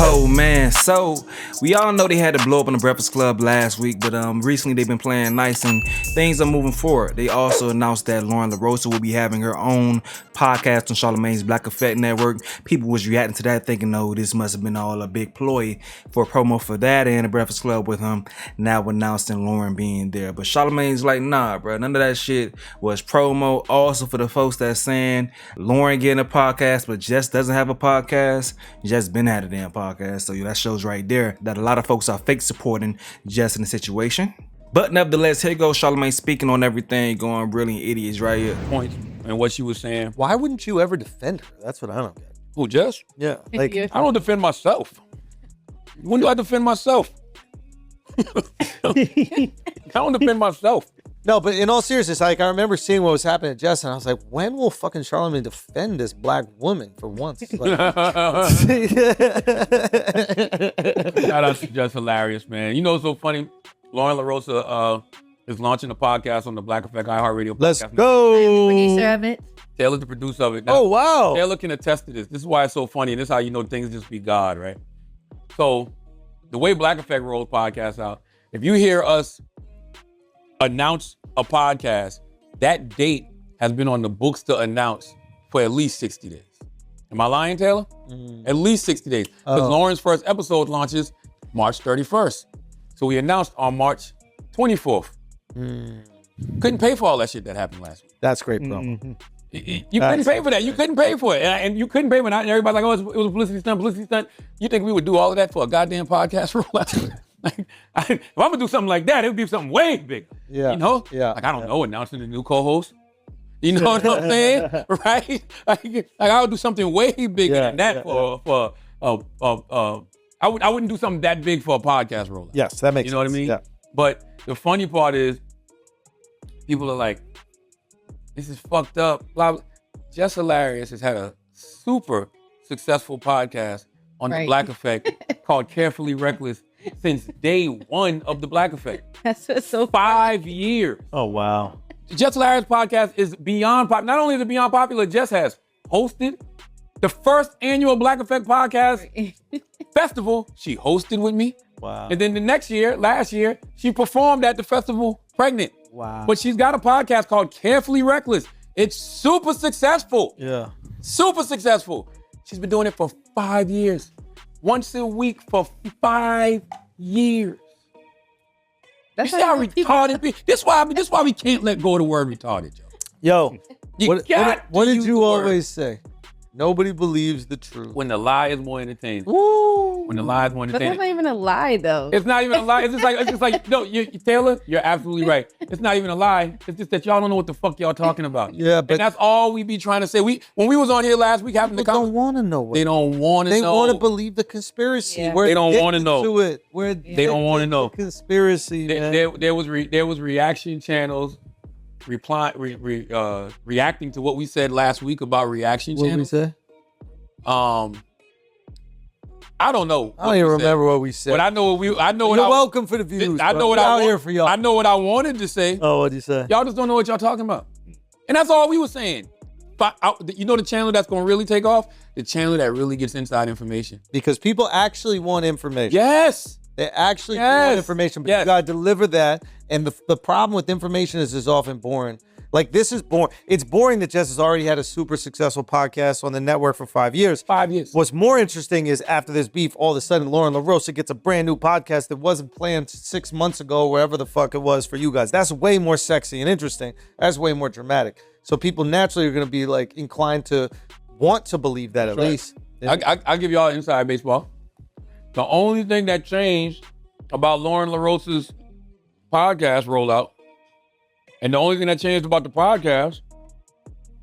Oh man, so we all know they had to blow up in the Breakfast Club last week, but recently they've been playing nice and things are moving forward. They also announced that Loren LoRosa will be having her own podcast on Charlemagne's Black Effect Network. People was reacting to that thinking, oh, this must have been all a big ploy for promo for that and the Breakfast Club with him now announcing Loren being there. But Charlemagne's like, nah, bro, none of that shit was promo. Also for the folks that's saying Loren getting a podcast, but Jess doesn't have a podcast, Jess been at a damn podcast. So that shows right there that a lot of folks are fake supporting Jess in the situation. But nevertheless, here goes Charlamagne speaking on everything, going brilliant idiots right here. Points and what she was saying. Why wouldn't you ever defend her? That's what I don't get. Who, Jess? Yeah, like I don't defend myself. When do I defend myself? I don't defend myself. No, but in all seriousness, like I remember seeing what was happening to Jess, and I was like, when will fucking Charlamagne defend this black woman for once? Like, Shout out to Jess, hilarious, man. You know what's so funny? Loren LoRosa is launching a podcast on the Black Effect iHeartRadio podcast. Let's go. Producer of it. Taylor's the producer of it. Now, Oh, wow. Taylor can attest to this. This is why it's so funny, and this is how you know things just be God, right? So the way Black Effect rolls podcasts out, if you hear us announce a podcast, that date has been on the books to announce for at least 60 days. Am I lying, Taylor? At least 60 days. Because Loren's first episode launches March 31st. So we announced on March 24th. Couldn't pay for all that shit that happened last week. That's great promo. You couldn't pay for that. You couldn't pay for it. And you couldn't pay for it. And everybody's like, oh, it was a publicity stunt. You think we would do all of that for a goddamn podcast rollout? Like, if I'm gonna do something like that, it would be something way bigger. Yeah. You know? Yeah. Like, I don't know, announcing a new co-host. You know what I'm saying? Right? Like I would do something way bigger than that I wouldn't do something that big for a podcast rollout. Yes, that makes sense. You know what I mean? Yeah. But the funny part is, people are like, this is fucked up. Blah, blah. Jess Hilarious has had a super successful podcast on the Black Effect called Carefully Reckless since day one of the Black Effect. That's what's so 5 years. Oh, wow. Jess Hilarious podcast is beyond popular. Not only is it beyond popular, Jess has hosted the first annual Black Effect podcast festival. She hosted with me. Wow. And then last year, she performed at the festival pregnant. Wow. But she's got a podcast called Carefully Reckless. It's super successful. Yeah. Super successful. She's been doing it for 5 years. Once a week for 5 years. That's you see how retarded be? This why we can't let go of the word retarded, Joe. What did you always say? Nobody believes the truth. When the lie is more entertaining. Woo. When the lie is more But entertaining. that's not even a lie, though. It's not even a lie. It's just like no, Taylor, you're absolutely right. It's not even a lie. It's just that y'all don't know what the fuck y'all talking about. Yeah, but and that's all we be trying to say. When we was on here last week having the people don't want to know. They don't want to know. They want to believe the conspiracy. Yeah. They don't want to know. They don't want to know. Conspiracy, man. There was reaction channels reacting to what we said last week about reaction channels. What did we say? I don't know. I don't even remember what we said. But I know what You're welcome for the views. I know what out here for y'all. I know what I wanted to say. Oh, what'd you say? Y'all just don't know what y'all talking about. And that's all we were saying. You know the channel that's going to really take off? The channel that really gets inside information. Because people actually want information. Yes. They actually want information, but you gotta deliver that. And the problem with information is it's often boring. Like, this is boring. It's boring that Jess has already had a super successful podcast on the network for 5 years. 5 years. What's more interesting is after this beef, all of a sudden Loren LoRosa gets a brand new podcast that wasn't planned 6 months ago, wherever the fuck it was for you guys. That's way more sexy and interesting. That's way more dramatic. So people naturally are gonna be like inclined to want to believe that at least. I'll give y'all inside baseball. The only thing that changed about Loren LoRosa's podcast rollout, and the only thing that changed about the podcast,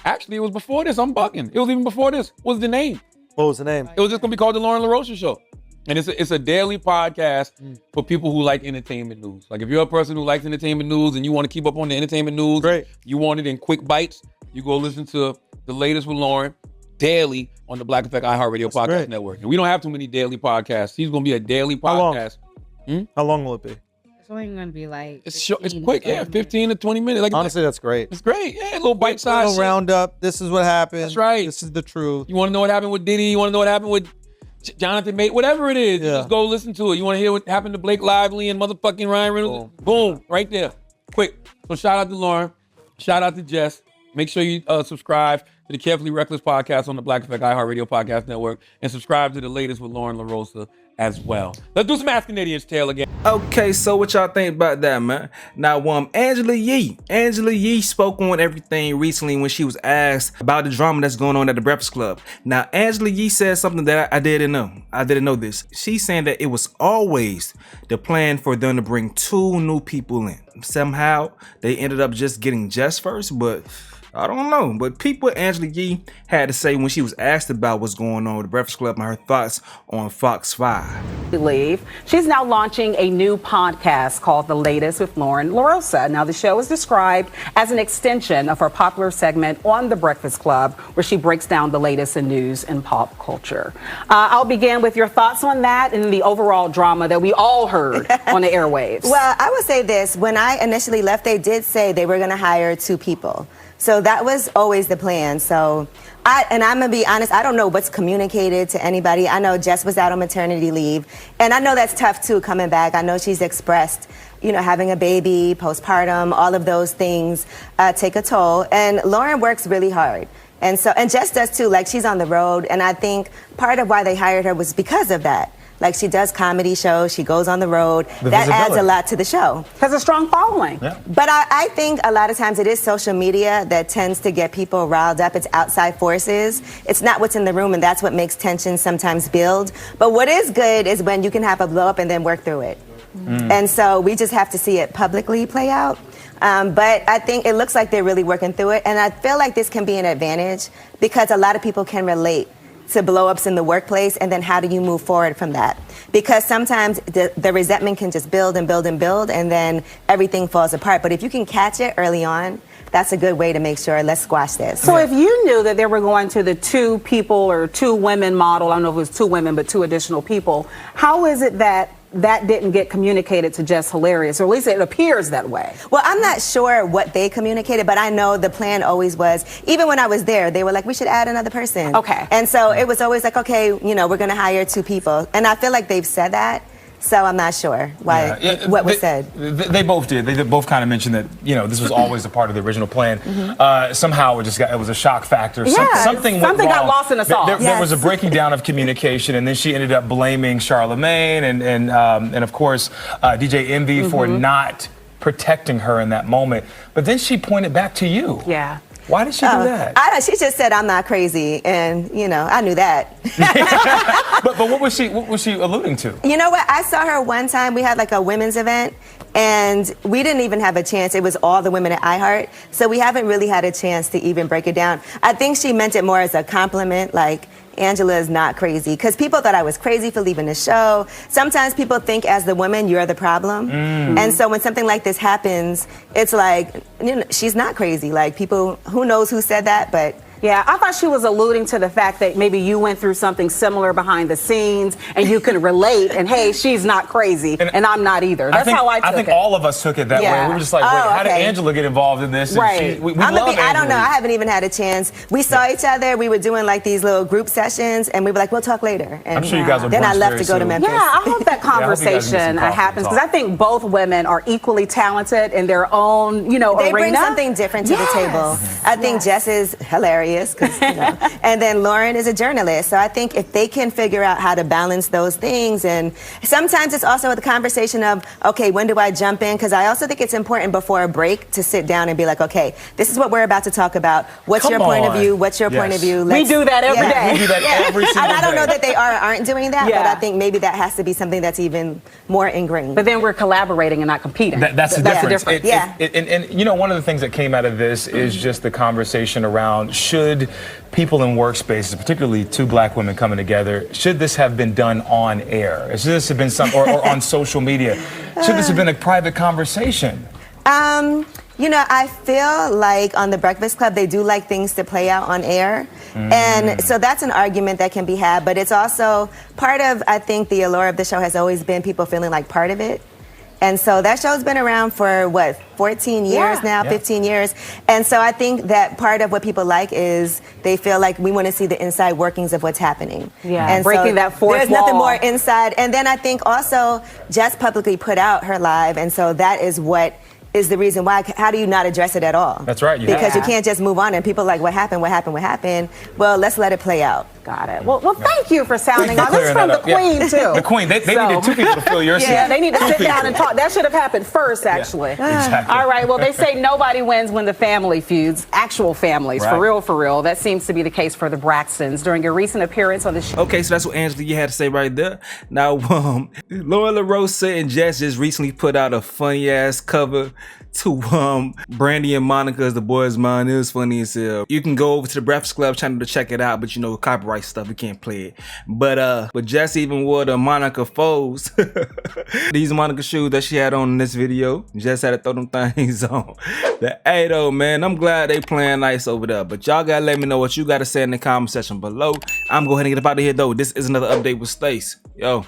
actually, it was before this. I'm bugging. It was even before this. Was the name? What was the name? It was just gonna be called the Loren LoRosa Show, and it's a daily podcast for people who like entertainment news. Like, if you're a person who likes entertainment news and you want to keep up on the entertainment news, great. You want it in quick bites, you go listen to the latest with Loren daily on the Black Effect iHeartRadio Podcast Network. And we don't have too many daily podcasts. He's gonna be a daily podcast. How long will it be? It's only going to be like it's quick, 15 to 20 minutes. Like, honestly, that's great. It's great. Yeah, a little bite size roundup. This is what happened. That's right. This is the truth. You want to know what happened with Diddy? You want to know what happened with Jonathan May, whatever it is, you Yeah. just go listen to it. You want to hear what happened to Blake Lively and motherfucking Ryan Reynolds? Boom, right there. Quick. So shout out to Loren. Shout out to Jess. Make sure you subscribe to the Carefully Reckless podcast on the Black Effect iHeartRadio Podcast Network and subscribe to the latest with Loren LoRosa as well. Let's do some Ask an Idiot's Tale again. Okay, so what y'all think about that, man? Now, Angela Yee spoke on everything recently when she was asked about the drama that's going on at the Breakfast Club. Now, Angela Yee said something that I didn't know. I didn't know this. She's saying that it was always the plan for them to bring 2 new people in. Somehow, they ended up just getting Jess first, but I don't know. But people Angela Yee had to say when she was asked about what's going on with the Breakfast Club and her thoughts on Fox 5. Leave. She's now launching a new podcast called The Latest with Loren LoRosa. Now, the show is described as an extension of her popular segment on The Breakfast Club, where she breaks down the latest in news and pop culture. I'll begin with your thoughts on that and the overall drama that we all heard on the airwaves. Well, I would say this. When I initially left, they did say they were going to hire 2 people. So that was always the plan. So I'm going to be honest, I don't know what's communicated to anybody. I know Jess was out on maternity leave, and I know that's tough too, coming back. I know she's expressed, having a baby, postpartum, all of those things take a toll. And Loren works really hard. And Jess does too, like she's on the road. And I think part of why they hired her was because of that. Like she does comedy shows, she goes on the road. That adds a lot to the show. Has a strong following. Yeah. But I think a lot of times it is social media that tends to get people riled up. It's outside forces. It's not what's in the room, and that's what makes tension sometimes build. But what is good is when you can have a blow up and then work through it. And so we just have to see it publicly play out. But I think it looks like they're really working through it. And I feel like this can be an advantage because a lot of people can relate to blow-ups in the workplace, and then how do you move forward from that? Because sometimes the resentment can just build and build and build, and then everything falls apart. But if you can catch it early on, that's a good way to make sure, let's squash this. So if you knew that they were going to the 2 people or 2 women model, I don't know if it was 2 women, but 2 additional people, how is it that didn't get communicated to Jess Hilarious, or at least it appears that way? Well, I'm not sure what they communicated, but I know the plan always was, even when I was there, they were like, we should add another person. Okay. And so it was always like, okay, we're going to hire 2 people. And I feel like they've said that. So I'm not sure what was said. They both did. They both kind of mentioned that this was always a part of the original plan. Somehow it was a shock factor. Something got lost in the sauce. There was a breaking down of communication, and then she ended up blaming Charlemagne and of course DJ Envy for not protecting her in that moment. But then she pointed back to you. Yeah. Why did she do that? She just said I'm not crazy, and I knew that. But what was she alluding to? You know what? I saw her one time. We had like a women's event, and we didn't even have a chance. It was all the women at iHeart, so we haven't really had a chance to even break it down. I think she meant it more as a compliment, like, Angela is not crazy, because people thought I was crazy for leaving the show. Sometimes people think as the woman, you're the problem. And so when something like this happens, it's like, she's not crazy. Like people, who knows who said that, but Yeah, I thought she was alluding to the fact that maybe you went through something similar behind the scenes and you can relate, and hey, she's not crazy and I'm not either. That's how I took it. I think all of us took it that way. We were just like, wait, how did Angela get involved in this? And right. I don't know. I haven't even had a chance. We saw each other. We were doing like these little group sessions, and we were like, we'll talk later. And I'm sure you guys will. Then I left to go to Memphis. Yeah, I hope that conversation happens, because I think both women are equally talented in their own, arena. They bring something different to the table. I think Jess is hilarious, because and then Loren is a journalist. So I think if they can figure out how to balance those things, and sometimes it's also the conversation of, okay, when do I jump in? Because I also think it's important before a break to sit down and be like, okay, this is what we're about to talk about. What's your point of view? What's your point of view? We do that every day. We do that every single day. I don't know that they are or aren't doing that, but I think maybe that has to be something that's even more ingrained. But then we're collaborating and not competing. That's the difference. And one of the things that came out of this is just the conversation around, should people in workspaces, particularly two black women coming together, should this have been done on air? Should this have been or on social media? Should this have been a private conversation? I feel like on The Breakfast Club, they do like things to play out on air. And so that's an argument that can be had, but it's also part of, I think, the allure of the show has always been people feeling like part of it. And so that show's been around for what, 14 years now, 15 years. And so I think that part of what people like is they feel like we want to see the inside workings of what's happening. Yeah, and breaking so that fourth there's nothing wall. more inside. And then I think also Jess publicly put out her live, and so that is what is the reason why. How do you not address it at all? That's right. Because you can't just move on and people are like, what happened, what happened, what happened? Well, let's let it play out. Got it. Well, thank you for sounding on. This is clearing from the that up. Queen, too. The Queen. They needed two people to fill your seat. Yeah, they need to sit down and talk. That should have happened first, actually. Exactly. All right, well, they say nobody wins when the family feuds. Actual families, Right. for real. That seems to be the case for the Braxtons. During a recent appearance on the show. Okay, so that's what Angela Yee had to say right there. Now, Loren LoRosa and Jess just recently put out a funny ass cover to Brandy and Monica's The Boys Mine. It was funny as hell. You can go over to the Breakfast Club channel to check it out, but you know, copyright stuff, we can't play it. But Jess even wore the Monica foes. These Monica shoes that she had on in this video. Jess had to throw them things on. Hey though, man, I'm glad they playing nice over there. But y'all gotta let me know what you gotta say in the comment section below. I'm going to get up out of here though. This is another update with Stace. Yo.